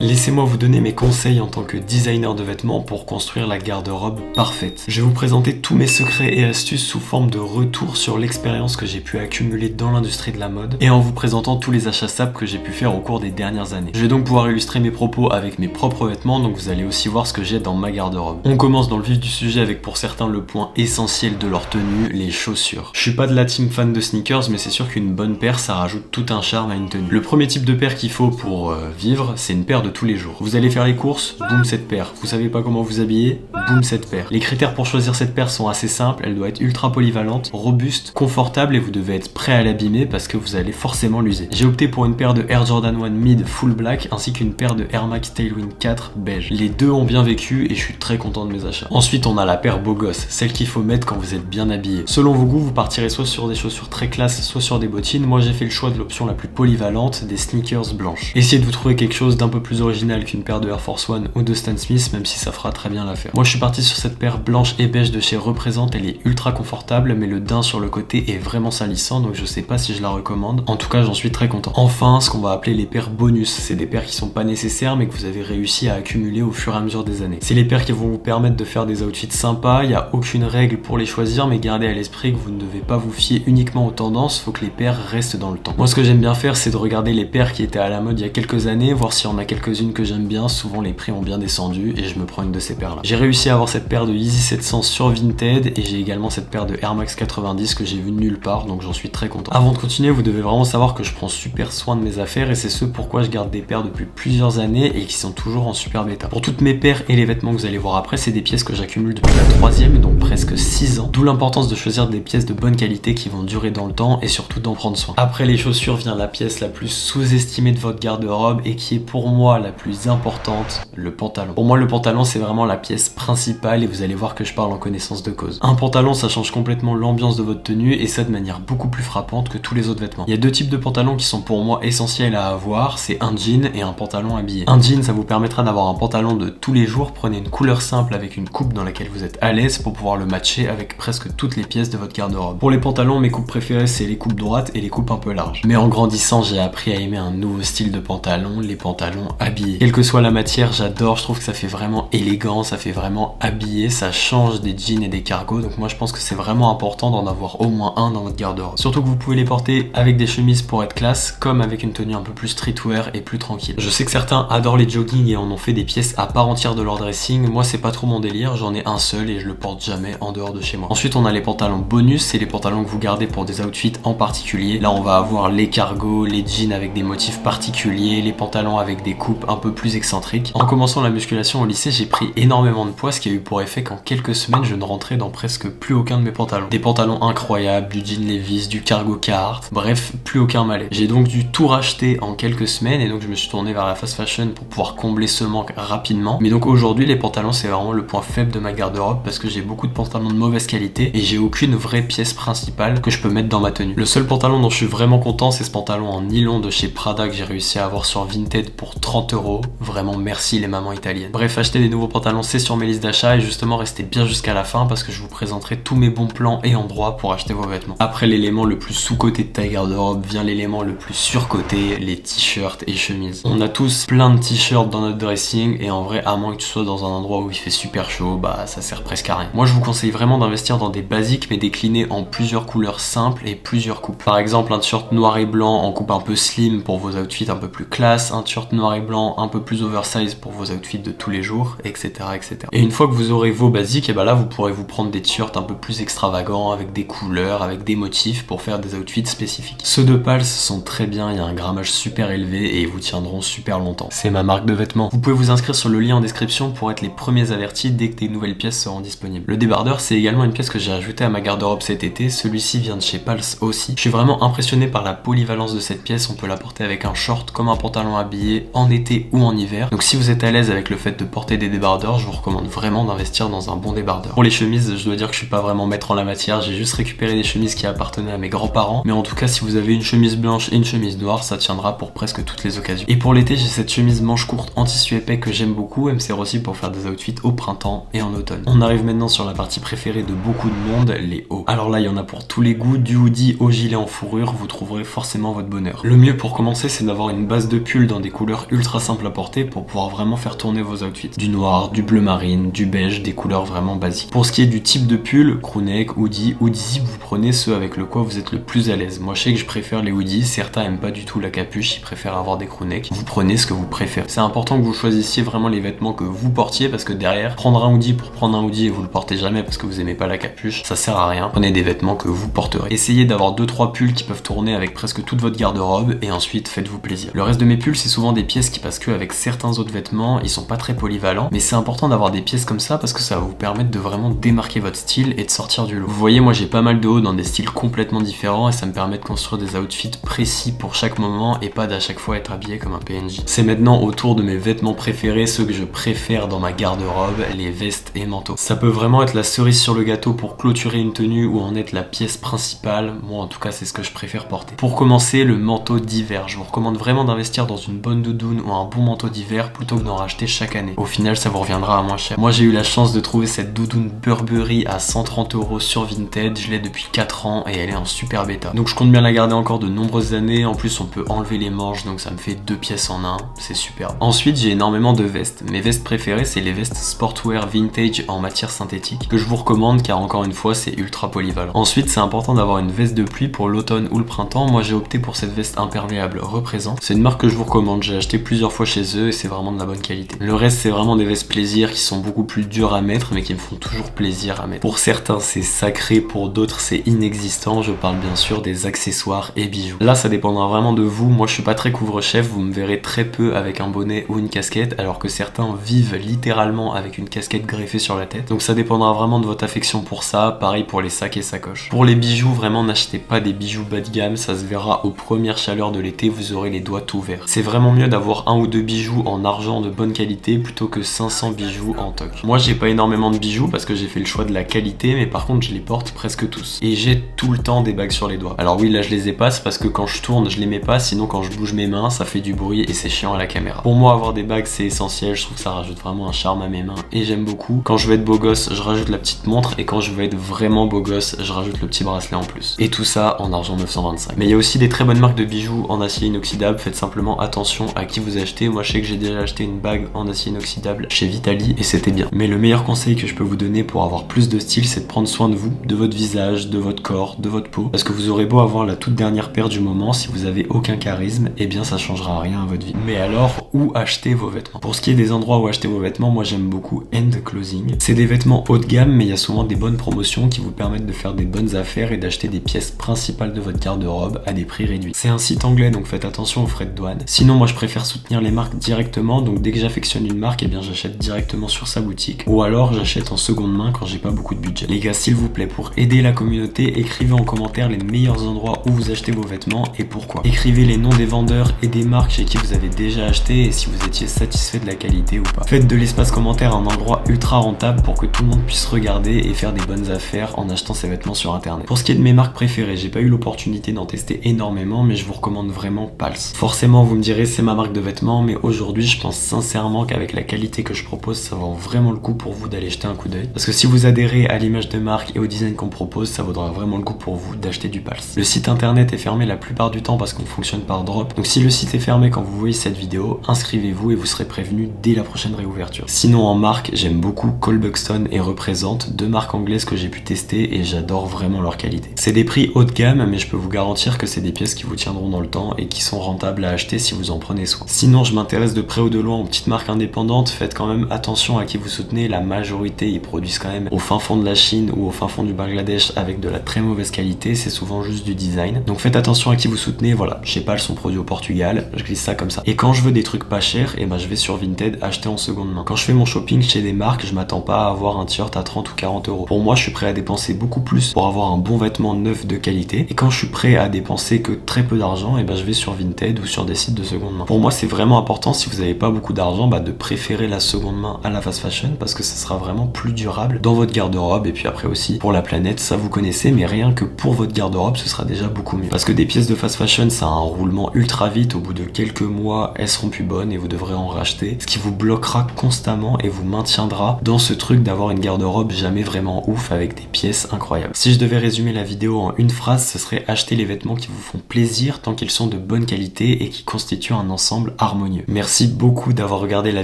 Laissez-moi vous donner mes conseils en tant que designer de vêtements pour construire la garde-robe parfaite. Je vais vous présenter tous mes secrets et astuces sous forme de retour sur l'expérience que j'ai pu accumuler dans l'industrie de la mode et en vous présentant tous les achats SAP que j'ai pu faire au cours des dernières années. Je vais donc pouvoir illustrer mes propos avec mes propres vêtements, donc vous allez aussi voir ce que j'ai dans ma garde-robe. On commence dans le vif du sujet avec pour certains le point essentiel de leur tenue, les chaussures. Je suis pas de la team fan de sneakers, mais c'est sûr qu'une bonne paire ça rajoute tout un charme à une tenue. Le premier type de paire qu'il faut pour vivre, c'est une paire de tous les jours. Vous allez faire les courses, boum cette paire. Vous savez pas comment vous habiller, boum cette paire. Les critères pour choisir cette paire sont assez simples, elle doit être ultra polyvalente, robuste, confortable et vous devez être prêt à l'abîmer parce que vous allez forcément l'user. J'ai opté pour une paire de Air Jordan 1 Mid Full Black ainsi qu'une paire de Air Max Tailwind 4 beige. Les deux ont bien vécu et je suis très content de mes achats. Ensuite on a la paire beau gosse, celle qu'il faut mettre quand vous êtes bien habillé. Selon vos goûts, vous partirez soit sur des chaussures très classe, soit sur des bottines. Moi j'ai fait le choix de l'option la plus polyvalente, des sneakers blanches. Essayez de vous trouver quelque chose d'un peu plus original qu'une paire de Air Force One ou de Stan Smith, même si ça fera très bien l'affaire. Moi je suis parti sur cette paire blanche et beige de chez Représente, elle est ultra confortable mais le daim sur le côté est vraiment salissant donc je sais pas si je la recommande. En tout cas j'en suis très content. Enfin ce qu'on va appeler les paires bonus, c'est des paires qui sont pas nécessaires mais que vous avez réussi à accumuler au fur et à mesure des années. C'est les paires qui vont vous permettre de faire des outfits sympas, il n'y a aucune règle pour les choisir mais gardez à l'esprit que vous ne devez pas vous fier uniquement aux tendances, faut que les paires restent dans le temps. Moi ce que j'aime bien faire c'est de regarder les paires qui étaient à la mode il y a quelques années, voir s'il y en a quelques-unes que j'aime bien. Souvent les prix ont bien descendu et je me prends une de ces paires là. J'ai réussi à avoir cette paire de Yeezy 700 sur Vinted et j'ai également cette paire de Air Max 90 que j'ai vue nulle part donc j'en suis très content. Avant de continuer vous devez vraiment savoir que je prends super soin de mes affaires et c'est ce pourquoi je garde des paires depuis plusieurs années et qui sont toujours en super état. Pour toutes mes paires et les vêtements que vous allez voir après c'est des pièces que j'accumule depuis la 3e donc presque 6 ans. D'où l'importance de choisir des pièces de bonne qualité qui vont durer dans le temps et surtout d'en prendre soin. Après les chaussures vient la pièce la plus sous-estimée de votre garde-robe et qui est pour moi la plus importante, le pantalon. Pour moi le pantalon c'est vraiment la pièce principale et vous allez voir que je parle en connaissance de cause. Un pantalon ça change complètement l'ambiance de votre tenue et ça de manière beaucoup plus frappante que tous les autres vêtements. Il y a deux types de pantalons qui sont pour moi essentiels à avoir, c'est un jean et un pantalon habillé. Un jean ça vous permettra d'avoir un pantalon de tous les jours, prenez une couleur simple avec une coupe dans laquelle vous êtes à l'aise pour pouvoir le matcher avec presque toutes les pièces de votre garde-robe. Pour les pantalons mes coupes préférées c'est les coupes droites et les coupes un peu larges. Mais en grandissant j'ai appris à aimer un nouveau style de pantalon, les pantalons habillés. Quelle que soit la matière j'adore, je trouve que ça fait vraiment élégant, ça fait vraiment habillé, ça change des jeans et des cargos donc moi je pense que c'est vraiment important d'en avoir au moins un dans votre garde-robe. Surtout que vous pouvez les porter avec des chemises pour être classe comme avec une tenue un peu plus streetwear et plus tranquille. Je sais que certains adorent les jogging et en ont fait des pièces à part entière de leur dressing, moi c'est pas trop mon délire, j'en ai un seul et je le porte jamais en dehors de chez moi. Ensuite on a les pantalons bonus, c'est les pantalons que vous gardez pour des outfits en particulier. Là on va avoir les cargos, les jeans avec des motifs particuliers, les pantalons avec des coupes un peu plus excentriques. En commençant la musculation au lycée j'ai pris énormément de poids, ce qui a eu pour effet qu'en quelques semaines je ne rentrais dans presque plus aucun de mes pantalons. Des pantalons incroyables, du jean Levi's, du cargo Carhartt, bref plus aucun malais. J'ai donc dû tout racheter en quelques semaines et donc je me suis tourné vers la fast fashion pour pouvoir combler ce manque rapidement. Mais donc aujourd'hui les pantalons c'est vraiment le point faible de ma garde-robe parce que j'ai beaucoup de pantalons de mauvaise qualité et j'ai aucune vraie pièce principale que je peux mettre dans ma tenue. Le seul pantalon dont je suis vraiment content c'est ce pantalon en nylon de chez Prada que j'ai réussi à avoir sur Vinted pour 30 €. Vraiment merci les mamans italiennes. Bref, acheter des nouveaux pantalons c'est sur mes listes d'achat et justement restez bien jusqu'à la fin parce que je vous présenterai tous mes bons plans et endroits pour acheter vos vêtements. Après l'élément le plus sous-coté de ta garde-robe vient l'élément le plus surcoté, les t-shirts et chemises. On a tous plein de t-shirts dans notre dressing et en vrai à moins que tu sois dans un endroit où il fait super chaud, bah ça sert presque à rien. Moi je vous conseille vraiment d'investir dans des basiques mais déclinés en plusieurs couleurs simples et plusieurs coupes. Par exemple un t-shirt noir et blanc en coupe un peu slim pour vos outfits un peu plus classe, un t-shirt noir et blanc un peu plus oversize pour vos outfits de tous les jours, etc. etc. Et une fois que vous aurez vos basiques, et ben là vous pourrez vous prendre des t-shirts un peu plus extravagants avec des couleurs, avec des motifs pour faire des outfits spécifiques. Ceux de Pals sont très bien, il y a un grammage super élevé et ils vous tiendront super longtemps. C'est ma marque de vêtements. Vous pouvez vous inscrire sur le lien en description pour être les premiers avertis dès que des nouvelles pièces seront disponibles. Le débardeur c'est également une pièce que j'ai ajoutée à ma garde-robe cet été, celui-ci vient de chez Pals aussi. Je suis vraiment impressionné par la polyvalence de cette pièce, on peut la porter avec un short comme un pantalon habillé en été ou en hiver. Donc si vous êtes à l'aise avec le fait de porter des débardeurs, je vous recommande vraiment d'investir dans un bon débardeur. Pour les chemises, je dois dire que je suis pas vraiment maître en la matière, j'ai juste récupéré des chemises qui appartenaient à mes grands-parents, mais en tout cas si vous avez une chemise blanche et une chemise noire, ça tiendra pour presque toutes les occasions. Et pour l'été, j'ai cette chemise manche courte en tissu épais que j'aime beaucoup, elle me sert aussi pour faire des outfits au printemps et en automne. On arrive maintenant sur la partie préférée de beaucoup de monde, les hauts. Alors là, il y en a pour tous les goûts, du hoodie au gilet en fourrure, vous trouverez forcément votre bonheur. Le mieux pour commencer, c'est d'avoir une base de pull dans des couleurs ultra ultra simple à porter pour pouvoir vraiment faire tourner vos outfits. Du noir, du bleu marine, du beige, des couleurs vraiment basiques. Pour ce qui est du type de pull, crewneck, hoodie, vous prenez ceux avec le quoi vous êtes le plus à l'aise. Moi je sais que je préfère les hoodies, certains aiment pas du tout la capuche, ils préfèrent avoir des crewnecks. Vous prenez ce que vous préférez. C'est important que vous choisissiez vraiment les vêtements que vous portiez parce que derrière, prendre un hoodie pour prendre un hoodie et vous le portez jamais parce que vous aimez pas la capuche, ça sert à rien. Prenez des vêtements que vous porterez. Essayez d'avoir 2-3 pulls qui peuvent tourner avec presque toute votre garde-robe et ensuite faites-vous plaisir. Le reste de mes pulls c'est souvent des pièces qui passent que avec certains autres vêtements, ils sont pas très polyvalents, mais c'est important d'avoir des pièces comme ça parce que ça va vous permettre de vraiment démarquer votre style et de sortir du lot. Vous voyez, moi j'ai pas mal de hauts dans des styles complètement différents et ça me permet de construire des outfits précis pour chaque moment et pas d'à chaque fois être habillé comme un PNJ. C'est maintenant au tour de mes vêtements préférés, ceux que je préfère dans ma garde-robe, les vestes et manteaux. Ça peut vraiment être la cerise sur le gâteau pour clôturer une tenue ou en être la pièce principale. Moi en tout cas c'est ce que je préfère porter. Pour commencer, le manteau d'hiver. Je vous recommande vraiment d'investir dans une bonne doudoune ou un bon manteau d'hiver plutôt que d'en racheter chaque année. Au final ça vous reviendra à moins cher. Moi j'ai eu la chance de trouver cette doudoune Burberry à 130 € sur Vinted. Je l'ai depuis 4 ans et elle est en super bêta. Donc je compte bien la garder encore de nombreuses années. En plus on peut enlever les manches donc ça me fait 2 pièces en un. C'est super. Ensuite j'ai énormément de vestes. Mes vestes préférées c'est les vestes sportwear vintage en matière synthétique que je vous recommande car encore une fois c'est ultra polyvalent. Ensuite c'est important d'avoir une veste de pluie pour l'automne ou le printemps. Moi j'ai opté pour cette veste imperméable Représente. C'est une marque que je vous recommande. J'ai acheté plusieurs fois chez eux et c'est vraiment de la bonne qualité. Le reste c'est vraiment des vestes plaisir qui sont beaucoup plus dures à mettre mais qui me font toujours plaisir à mettre. Pour certains c'est sacré, pour d'autres c'est inexistant. Je parle bien sûr des accessoires et bijoux. Là ça dépendra vraiment de vous. Moi je suis pas très couvre-chef, vous me verrez très peu avec un bonnet ou une casquette alors que certains vivent littéralement avec une casquette greffée sur la tête. Donc ça dépendra vraiment de votre affection pour ça. Pareil pour les sacs et sacoches. Pour les bijoux, vraiment n'achetez pas des bijoux bas de gamme, ça se verra aux premières chaleurs de l'été, vous aurez les doigts tout verts. C'est vraiment mieux d'avoir 1 ou 2 bijoux en argent de bonne qualité plutôt que 500 bijoux en toc. Moi j'ai pas énormément de bijoux parce que j'ai fait le choix de la qualité, mais par contre je les porte presque tous. Et j'ai tout le temps des bagues sur les doigts. Alors oui là je les ai pas, c'est parce que quand je tourne je les mets pas, sinon quand je bouge mes mains ça fait du bruit et c'est chiant à la caméra. Pour moi avoir des bagues c'est essentiel, je trouve que ça rajoute vraiment un charme à mes mains et j'aime beaucoup. Quand je veux être beau gosse je rajoute la petite montre et quand je veux être vraiment beau gosse je rajoute le petit bracelet en plus. Et tout ça en argent 925. Mais il y a aussi des très bonnes marques de bijoux en acier inoxydable, faites simplement attention à qui vous achetez. Moi je sais que j'ai déjà acheté une bague en acier inoxydable chez Vitali et c'était bien. Mais le meilleur conseil que je peux vous donner pour avoir plus de style c'est de prendre soin de vous, de votre visage, de votre corps, de votre peau. Parce que vous aurez beau avoir la toute dernière paire du moment, si vous avez aucun charisme, eh bien ça changera rien à votre vie. Mais alors, où acheter vos vêtements? Pour ce qui est des endroits où acheter vos vêtements, moi j'aime beaucoup End Clothing. C'est des vêtements haut de gamme mais il y a souvent des bonnes promotions qui vous permettent de faire des bonnes affaires et d'acheter des pièces principales de votre garde-robe à des prix réduits. C'est un site anglais donc faites attention aux frais de douane. Sinon moi je préfère soutenir les marques directement, donc dès que j'affectionne une marque, eh bien j'achète directement sur sa boutique ou alors j'achète en seconde main quand j'ai pas beaucoup de budget. Les gars, s'il vous plaît, pour aider la communauté, écrivez en commentaire les meilleurs endroits où vous achetez vos vêtements et pourquoi. Écrivez les noms des vendeurs et des marques chez qui vous avez déjà acheté et si vous étiez satisfait de la qualité ou pas. Faites de l'espace commentaire un endroit ultra rentable pour que tout le monde puisse regarder et faire des bonnes affaires en achetant ses vêtements sur internet. Pour ce qui est de mes marques préférées, j'ai pas eu l'opportunité d'en tester énormément mais je vous recommande vraiment Pulse. Forcément vous me direz c'est ma marque de vêtements mais aujourd'hui je pense sincèrement qu'avec la qualité que je propose ça vaut vraiment le coup pour vous d'aller jeter un coup d'œil. Parce que si vous adhérez à l'image de marque et au design qu'on propose, ça vaudra vraiment le coup pour vous d'acheter du Pulse. Le site internet est fermé la plupart du temps parce qu'on fonctionne par drop. Donc si le site est fermé quand vous voyez cette vidéo, inscrivez-vous et vous serez prévenu dès la prochaine réouverture. Sinon en marque, j'aime beaucoup Cole Buxton et Représente, 2 marques anglaises que j'ai pu tester et j'adore vraiment leur qualité. C'est des prix haut de gamme mais je peux vous garantir que c'est des pièces qui vous tiendront dans le temps et qui sont rentables à acheter si vous en prenez soin. Sinon je m'intéresse de près ou de loin aux petites marques indépendantes, faites quand même attention à qui vous soutenez, la majorité ils produisent quand même au fin fond de la Chine ou au fin fond du Bangladesh avec de la très mauvaise qualité, c'est souvent juste du design. Donc faites attention à qui vous soutenez, voilà, chez Pulse sont produits au Portugal, je glisse ça comme ça. Et quand je veux des trucs pas chers, et ben je vais sur Vinted acheter en seconde main. Quand je fais mon shopping chez des marques, je m'attends pas à avoir un t-shirt à 30 ou 40 euros. Pour moi, je suis prêt à dépenser beaucoup plus pour avoir un bon vêtement neuf de qualité. Et quand je suis prêt à dépenser que très peu d'argent, et ben je vais sur Vinted ou sur des sites de seconde main. Pour moi, c'est vraiment important si vous n'avez pas beaucoup d'argent, de préférer la seconde main à la fast fashion parce que ça sera vraiment plus durable dans votre garde-robe et puis après aussi pour la planète, ça vous connaissez, mais rien que pour votre garde-robe, ce sera déjà beaucoup mieux. Parce que des pièces de fast fashion, ça a un roulement ultra vite, au bout de quelques mois, elles seront plus bonnes et vous devrez en racheter, ce qui vous bloquera constamment et vous maintiendra dans ce truc d'avoir une garde-robe jamais vraiment ouf avec des pièces incroyables. Si je devais résumer la vidéo en une phrase, ce serait acheter les vêtements qui vous font plaisir tant qu'ils sont de bonne qualité et qui constituent un ensemble harmonieux. Merci beaucoup d'avoir regardé la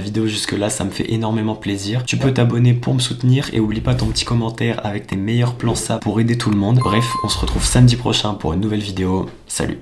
vidéo jusque là, ça me fait énormément plaisir. Tu peux t'abonner pour me soutenir et oublie pas ton petit commentaire avec tes meilleurs plans ça pour aider tout le monde. Bref, on se retrouve samedi prochain pour une nouvelle vidéo. Salut!